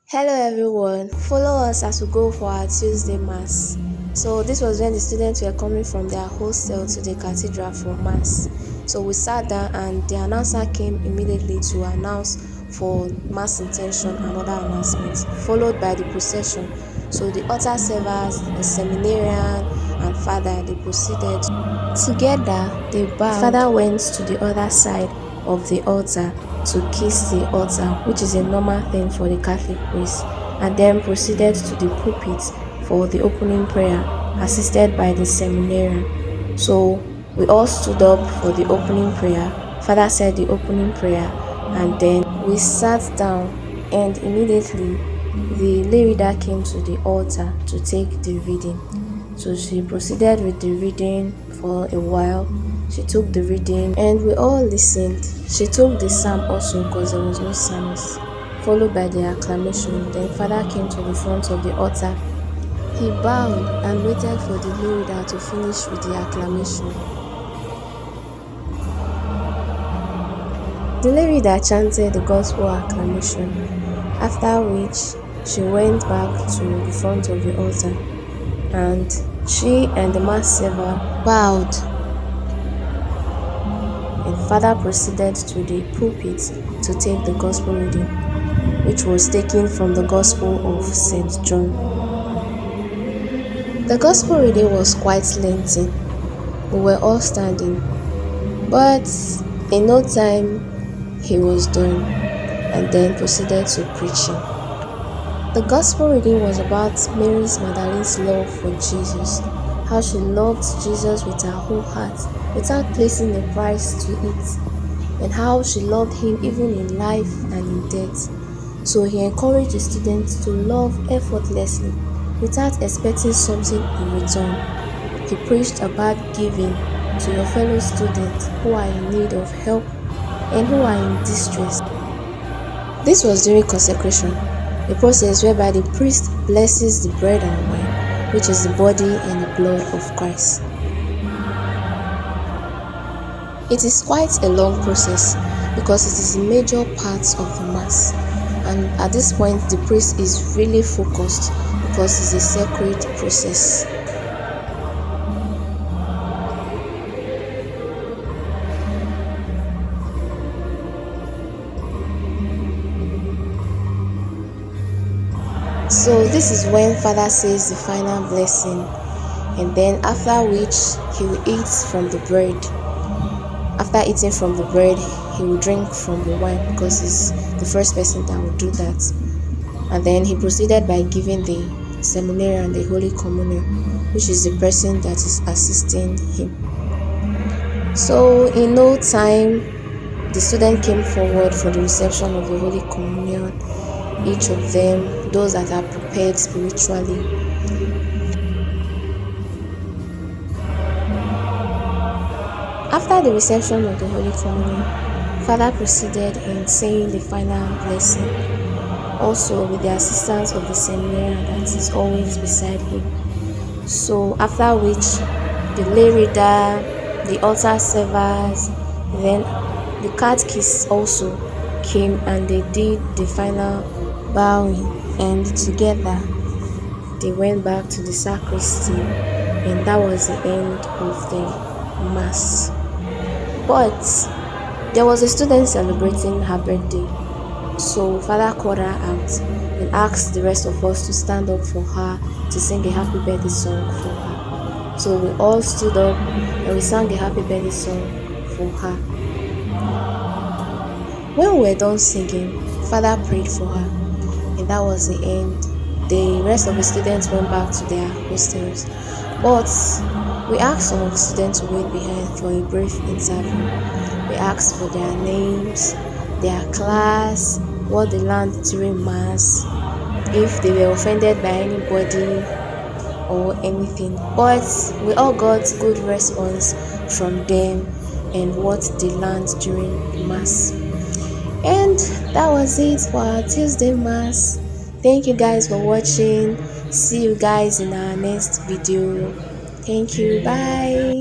Hello everyone, follow us as we go for our Tuesday Mass. So this was when the students were coming from their hostel to the cathedral for Mass. So we sat down and the announcer came immediately to announce for Mass intention and other announcements, followed by the procession. So the altar servers, the seminarian and father, they proceeded. Together they bowed. Father went to the other side of the altar to kiss the altar, which is a normal thing for the Catholic priest, and then proceeded to the pulpit for the opening prayer, assisted by the seminarian. So we all stood up for the opening prayer. Father said the opening prayer, and then we sat down, and immediately the lay reader came to the altar to take the reading. So she proceeded with the reading for a while. She took the reading and we all listened. She took the psalm also because there was no psalmist, followed by the acclamation. Then Father came to the front of the altar. He bowed and waited for the lay reader to finish with the acclamation. The lay reader chanted the gospel acclamation, after which she went back to the front of the altar and she and the mass server bowed, and Father proceeded to the pulpit to take the gospel reading, which was taken from the Gospel of St. John. The gospel reading was quite lengthy. We were all standing, but in no time he was done and then proceeded to preaching. The gospel reading was about Mary Magdalene's love for Jesus, how she loved Jesus with her whole heart without placing a price to it, and how she loved him even in life and in death. So he encouraged the students to love effortlessly without expecting something in return. He preached about giving to your fellow students who are in need of help and who are in distress. This was during consecration, a process whereby the priest blesses the bread and wine, which is the body and the blood of Christ. It is quite a long process because it is a major part of the Mass, and at this point the priest is really focused because it's a sacred process. So this is when Father says the final blessing, and then after which he will eat from the bread. After eating from the bread, he will drink from the wine because he's the first person that will do that. And then he proceeded by giving the seminarian the Holy Communion, which is the person that is assisting him. So in no time, the student came forward for the reception of the Holy Communion. Each of them, those that are prepared spiritually. After the reception of the Holy Communion, Father proceeded in saying the final blessing, also with the assistance of the seminarian that is always beside him. So after which, the lay reader, the altar servers, then the catechists also came and they did the final bowing, and together they went back to the sacristy, and that was the end of the Mass. But there was a student celebrating her birthday, so Father called her out and asked the rest of us to stand up for her to sing a happy birthday song for her. So we all stood up and we sang a happy birthday song for her. When we were done singing, Father prayed for her, and that was the end. The rest of the students went back to their hostels, but we asked some of the students to wait behind for a brief interview. We asked for their names, their class, what they learned during Mass, if they were offended by anybody or anything. But we all got good response from them and what they learned during Mass. And that was it for our Tuesday Mass. Thank you guys for watching. See you guys in our next video. Thank you. Bye.